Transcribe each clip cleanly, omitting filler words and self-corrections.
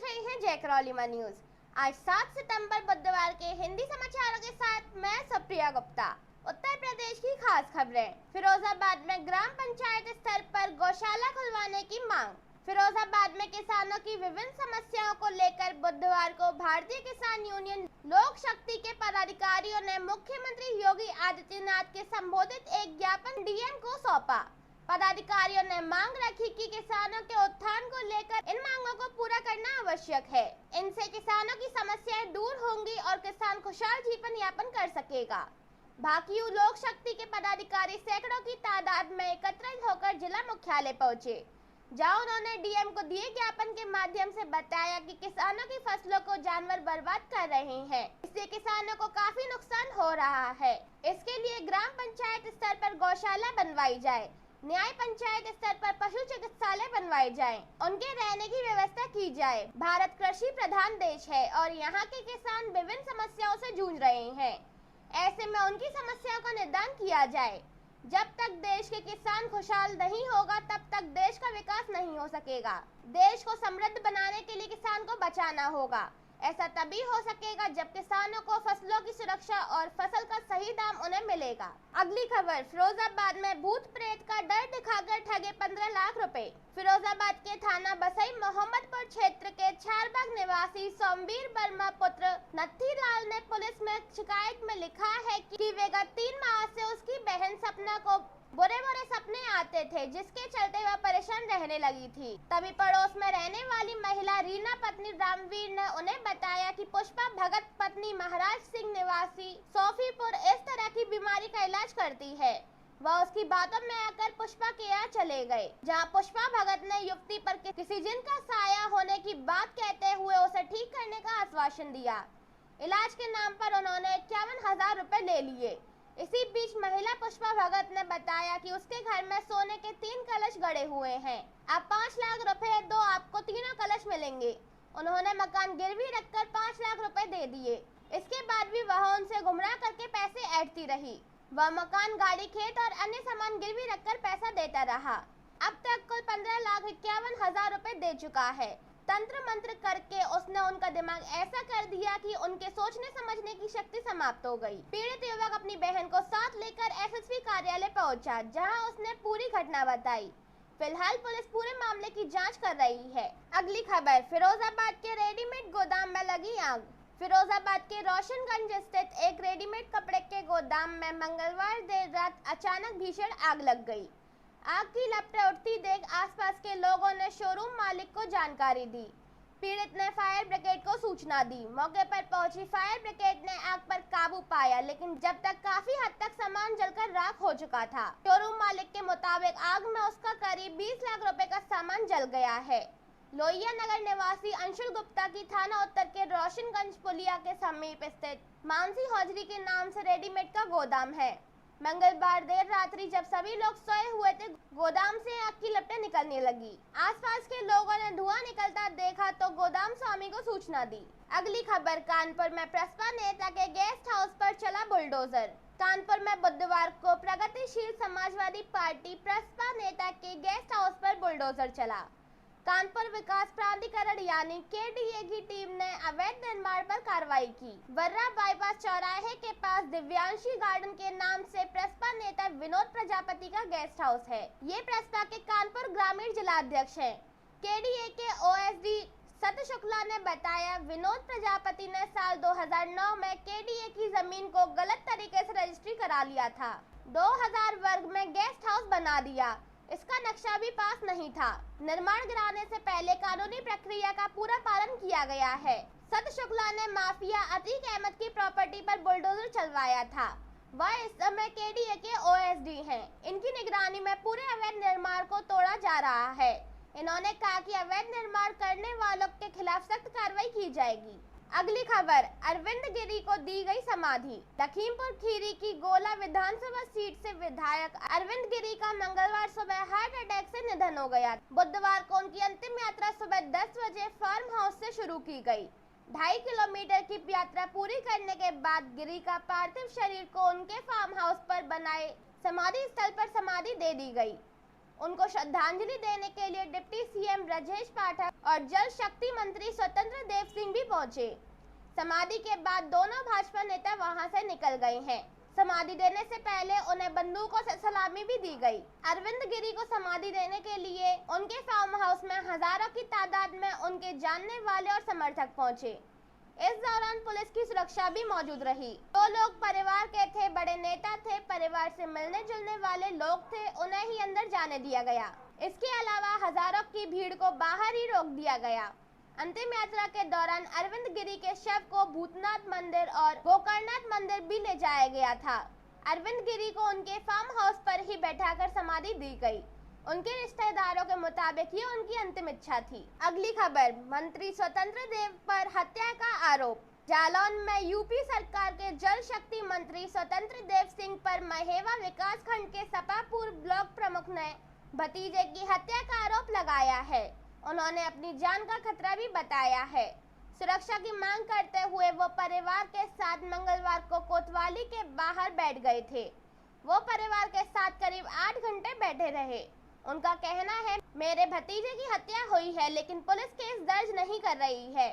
रहे हैं जय करौलीमा न्यूज। आज 7 सितंबर बुधवार के हिंदी समाचारों के साथ मैं सुप्रिया गुप्ता। उत्तर प्रदेश की खास खबरें। फिरोजाबाद में ग्राम पंचायत स्तर पर गौशाला खुलवाने की मांग। फिरोजाबाद में किसानों की विभिन्न समस्याओं को लेकर बुधवार को भारतीय किसान यूनियन लोक शक्ति के पदाधिकारियों ने मुख्यमंत्री योगी आदित्यनाथ के संबोधित एक ज्ञापन डीएम को सौंपा। पदाधिकारियों ने मांग रखी कि किसानों के उत्थान को लेकर इन मांगों को पूरा करना आवश्यक है। इनसे किसानों की समस्याएं दूर होंगी और किसान खुशहाल जीवन यापन कर सकेगा। भाकियू लोक शक्ति के पदाधिकारी सैकड़ों की तादाद में एकत्रित होकर जिला मुख्यालय पहुंचे, जहां उन्होंने डीएम को दिए ज्ञापन के माध्यम से बताया कि किसानों की फसलों को जानवर बर्बाद कर रहे हैं, इससे किसानों को काफी नुकसान हो रहा है। इसके लिए ग्राम पंचायत स्तर पर गौशाला बनवाई जाए, न्याय पंचायत स्तर पर पशु चिकित्सालय बनवाए जाएं, उनके रहने की व्यवस्था की जाए। भारत कृषि प्रधान देश है और यहाँ के किसान विभिन्न समस्याओं से जूझ रहे हैं। ऐसे में उनकी समस्याओं का निदान किया जाए। जब तक देश के किसान खुशहाल नहीं होगा तब तक देश का विकास नहीं हो सकेगा। देश को समृद्ध बनाने के लिए किसान को बचाना होगा। ऐसा तभी हो सकेगा जब किसानों को फसलों की सुरक्षा और फसल का सही दाम उन्हें मिलेगा। अगली खबर, फिरोजाबाद में भूत प्रेत का डर दिखाकर ठगे 15 लाख रुपए। फिरोजाबाद के थाना बसई मोहम्मदपुर क्षेत्र के छारबाग निवासी सोमवीर वर्मा पुत्र नत्थी लाल ने पुलिस में शिकायत में लिखा है कि विगत 3 माह से उसकी बहन सपना को बुरे सपने आते थे, जिसके चलते वह परेशान रहने लगी थी। तभी पड़ोस में रहने वाली महिला रीना पत्नी रामवीर ने उन्हें बताया कि पुष्पा भगत पत्नी महाराज सिंह निवासी सोफीपुर इस तरह की बीमारी का इलाज करती है। वह उसकी बातों में आकर पुष्पा के यहाँ चले गए, जहाँ पुष्पा भगत ने युवती पर किसी जिन का साया होने की बात कहते हुए उसे ठीक करने का आश्वासन दिया। इलाज के नाम पर उन्होंने 51,000 रुपए ले लिए। इसी बीच महिला पुष्पा भगत ने बताया कि उसके घर में सोने के 3 कलश गड़े हुए हैं। अब 5 लाख रुपए दो, आपको तीनों कलश मिलेंगे। उन्होंने मकान गिरवी रखकर 5 लाख रुपए दे दिए। इसके बाद भी वह उनसे गुमराह करके पैसे ऐंठती रही। वह मकान, गाड़ी, खेत और अन्य सामान गिरवी रखकर पैसा देता रहा। अब तक कुल 15,51,000 रुपए दे चुका है। तंत्र मंत्र करके उसने उनका दिमाग ऐसा कर दिया कि उनके सोचने समझने की शक्ति समाप्त हो गई। पीड़ित युवक अपनी बहन को साथ लेकर एसएसपी कार्यालय पहुंचा, जहां उसने पूरी घटना बताई। फिलहाल पुलिस पूरे मामले की जांच कर रही है। अगली खबर, फिरोजाबाद के रेडीमेड गोदाम में लगी आग। फिरोजाबाद के रोशनगंज स्थित एक रेडीमेड कपड़े के गोदाम में मंगलवार देर रात अचानक भीषण आग लग गई। आग की लपटें उठती देख आसपास के लोगों ने शोरूम मालिक को जानकारी दी। पीड़ित ने फायर ब्रिगेड को सूचना दी। मौके पर पहुंची फायर ब्रिगेड ने आग पर काबू पाया, लेकिन जब तक काफी हद तक सामान जलकर राख हो चुका था। शोरूम मालिक के मुताबिक आग में उसका करीब 20 लाख रुपए का सामान जल गया है। लोहिया नगर निवासी अंशुल गुप्ता की थाना उत्तर के रोशनगंज पुलिया के समीप स्थित मानसी हौजरी के नाम से रेडीमेड का गोदाम है। मंगलवार देर रात्रि जब सभी लोग सोए हुए थे, गोदाम से आग की लपटें निकलने लगी। आसपास के लोगों ने धुआं निकलता देखा तो गोदाम स्वामी को सूचना दी। अगली खबर, कानपुर में प्रसपा नेता के गेस्ट हाउस पर चला बुलडोजर। कानपुर में बुधवार को प्रगतिशील समाजवादी पार्टी प्रसपा नेता के गेस्ट हाउस पर बुलडोजर चला। कानपुर विकास प्राधिकरण यानी केडीए की टीम ने अवैध निर्माण पर कार्रवाई की। वर्रा बाईपास चौराहे के पास दिव्यांशी गार्डन के नाम से प्रसपा नेता विनोद प्रजापति का गेस्ट हाउस है। ये प्रसपा के कानपुर ग्रामीण जिलाध्यक्ष हैं। केडीए के ओएसडी सत्य शुक्ला ने बताया, विनोद प्रजापति ने साल 2009 में केडीए की जमीन को गलत तरीके से रजिस्ट्री करा लिया था। 2000 वर्ग में गेस्ट हाउस बना दिया। इसका नक्शा भी पास नहीं था। निर्माण गिराने से पहले कानूनी प्रक्रिया का पूरा पालन किया गया है। सत्य शुक्ला ने माफिया अतीक अहमद की प्रॉपर्टी पर बुलडोजर चलवाया था। वह इस समय केडीए के ओएसडी हैं। इनकी निगरानी में पूरे अवैध निर्माण को तोड़ा जा रहा है। इन्होंने कहा कि अवैध निर्माण करने वालों के खिलाफ सख्त कार्रवाई की जाएगी। अगली खबर, अरविंद गिरी को दी गई समाधि। लखीमपुर खीरी की गोला विधानसभा सीट से विधायक अरविंद गिरी का मंगलवार सुबह हार्ट अटैक से निधन हो गया। बुधवार को उनकी अंतिम यात्रा सुबह 10 बजे फार्म हाउस से शुरू की गई। 2.5 किलोमीटर की यात्रा पूरी करने के बाद गिरी का पार्थिव शरीर को उनके फार्म हाउस पर बनाए समाधि स्थल पर समाधि दे दी गई। उनको श्रद्धांजलि देने के लिए डिप्टी सीएम ब्रजेश पाठक, और जल शक्ति मंत्री स्वतंत्र देव सिंह भी पहुंचे। समाधि के बाद दोनों भाजपा नेता वहां से निकल गए हैं। समाधि देने से पहले उन्हें बंदूकों से सलामी भी दी गई। अरविंद गिरी को समाधि देने के लिए उनके फार्म हाउस में हजारों की तादाद में उनके जानने वाले और समर्थक पहुंचे। इस दौरान पुलिस की सुरक्षा भी मौजूद रही। दो लोग परिवार के थे, बड़े नेता थे, परिवार से मिलने जुलने वाले लोग थे, उन्हें ही अंदर जाने दिया गया। इसके अलावा हजारों की भीड़ को बाहर ही रोक दिया गया। अंतिम यात्रा के दौरान अरविंद गिरी के शव को भूतनाथ मंदिर और गोकर्णनाथ मंदिर भी ले जाया गया था। अरविंद गिरी को उनके फार्म हाउस पर ही बैठाकर समाधि दी गई। उनके रिश्तेदारों के मुताबिक ये उनकी अंतिम इच्छा थी। अगली खबर, मंत्री स्वतंत्र देव पर हत्या का आरोप। जालौन में यूपी सरकार के जल शक्ति मंत्री स्वतंत्र देव सिंह पर महेवा विकास खंड के सपा पूर्व ब्लॉक प्रमुख ने भतीजे की हत्या का आरोप लगाया है। उन्होंने अपनी जान का खतरा भी बताया है। सुरक्षा की मांग करते हुए वो परिवार के साथ मंगलवार को कोतवाली के बाहर बैठ गए थे। वो परिवार के साथ करीब 8 घंटे बैठे रहे। उनका कहना है, मेरे भतीजे की हत्या हुई है लेकिन पुलिस केस दर्ज नहीं कर रही है।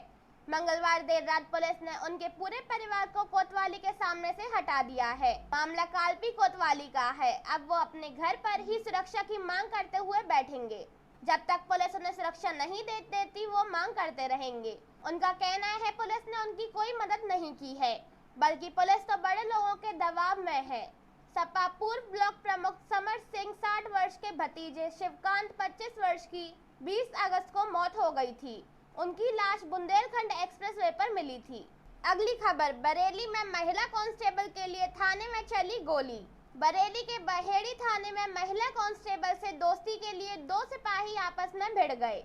मंगलवार देर रात पुलिस ने उनके पूरे परिवार को कोतवाली के सामने से हटा दिया है। मामला कालपी कोतवाली का है। अब वो अपने घर पर ही सुरक्षा की मांग करते हुए बैठेंगे। जब तक पुलिस उन्हें सुरक्षा नहीं देती वो मांग करते रहेंगे। उनका कहना है, पुलिस ने उनकी कोई मदद नहीं की है, बल्कि पुलिस तो बड़े लोगों के दबाव में है। सपा पूर्व ब्लॉक प्रमुख समर सिंह 60 वर्ष के भतीजे शिवकांत 25 वर्ष की 20 अगस्त को मौत हो गई थी। उनकी लाश बुंदेलखंड एक्सप्रेसवे पर मिली थी। अगली खबर, बरेली में महिला कांस्टेबल के लिए थाने में चली गोली। बरेली के बहेड़ी थाने में महिला कांस्टेबल से दोस्ती के लिए 2 सिपाही आपस में भिड़ गए।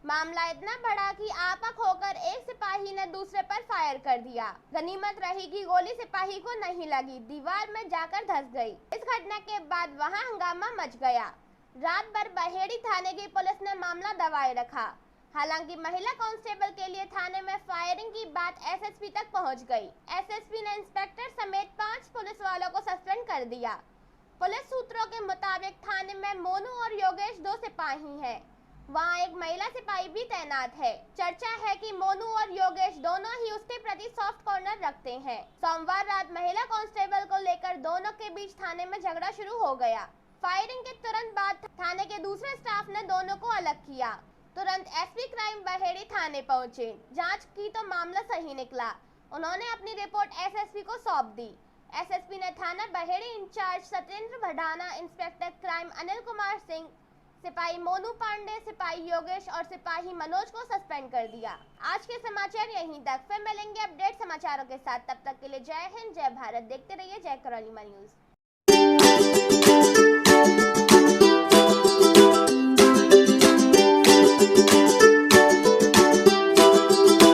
मामला इतना बड़ा कि आपक होकर एक सिपाही ने दूसरे पर फायर कर दिया। गनीमत रही कि गोली सिपाही को नहीं लगी, दीवार में जाकर धंस गई। इस घटना के बाद वहां हंगामा मच गया। रात भर बहेड़ी थाने की पुलिस ने मामला दबाए रखा। हालांकि महिला कांस्टेबल के लिए थाने में फायरिंग की बात एसएसपी तक पहुंच गई। एसएसपी ने इंस्पेक्टर समेत 5 पुलिस वालों को सस्पेंड कर दिया। पुलिस सूत्रों के मुताबिक थाने में मोनू और योगेश 2 सिपाही हैं। वहां एक महिला सिपाही भी तैनात है। चर्चा है कि मोनू और योगेश दोनों ही उसके प्रति सॉफ्ट कॉर्नर रखते हैं। सोमवार रात महिला कांस्टेबल को लेकर दोनों के बीच थाने में झगड़ा शुरू हो गया। फायरिंग के तुरंत बाद थाने के दूसरे स्टाफ ने दोनों को अलग किया। तुरंत एसपी क्राइम बहेड़ी थाने पहुंचे। जांच की तो मामला सही निकला। उन्होंने अपनी रिपोर्ट एसएसपी को सौंप दी। एसएसपी ने थाना Baheri incharge Satyendra Bhadana, inspector crime Anil Kumar Singh, सिपाही मोनू पांडे, सिपाही योगेश और सिपाही मनोज को सस्पेंड कर दिया। आज के समाचार यहीं तक। फिर मिलेंगे अपडेट समाचारों के साथ। तब तक के लिए जय हिंद, जय भारत। देखते रहिए जय करौली न्यूज।